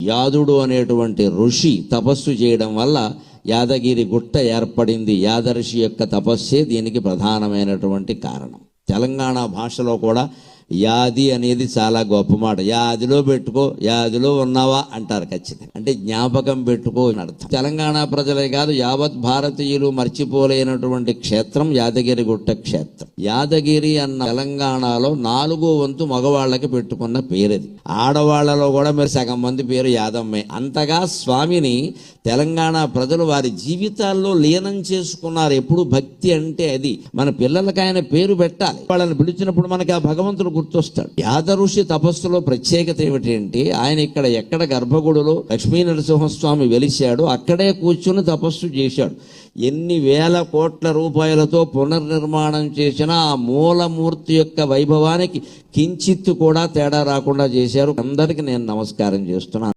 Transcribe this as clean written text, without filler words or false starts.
యాదుడు అనేటువంటి ఋషి తపస్సు చేయడం వల్ల యాదగిరి గుట్ట ఏర్పడింది. యాదర్షి యొక్క తపస్సే దీనికి ప్రధానమైనటువంటి కారణం. తెలంగాణ భాషలో కూడా యాది అనేది చాలా గొప్ప మాట. యాదిలో పెట్టుకో, యాదిలో ఉన్నావా అంటారు ఖచ్చితంగా. అంటే జ్ఞాపకం పెట్టుకో అని అర్థం. తెలంగాణ ప్రజలే కాదు, యావత్ భారతీయులు మర్చిపోలేనటువంటి క్షేత్రం యాదగిరి గుట్ట క్షేత్రం. యాదగిరి అన్న తెలంగాణలో 4వ వంతు మగవాళ్ళకి పెట్టుకున్న పేరది. ఆడవాళ్లలో కూడా మరి సగం మంది పేరు యాదమ్మే. అంతగా స్వామిని తెలంగాణ ప్రజలు వారి జీవితాల్లో లీనం చేసుకున్నారు. ఎప్పుడు భక్తి అంటే అది. మన పిల్లలకి ఆయన పేరు పెట్టాలి. వాళ్ళని పిలిచినప్పుడు మనకి ఆ భగవంతుడు గుర్తొస్తాడు. యాదఋషి తపస్సులో ప్రత్యేకత ఏమిటంటే, ఆయన ఎక్కడ గర్భగుడిలో లక్ష్మీ నరసింహస్వామి వెలిశాడు, అక్కడే కూర్చుని తపస్సు చేశాడు. ఎన్ని వేల కోట్ల రూపాయలతో పునర్నిర్మాణం చేసిన ఆ మూలమూర్తి యొక్క వైభవానికి కించిత్తు కూడా తేడా రాకుండా చేశారు. అందరికీ నేను నమస్కారం చేస్తున్నాను.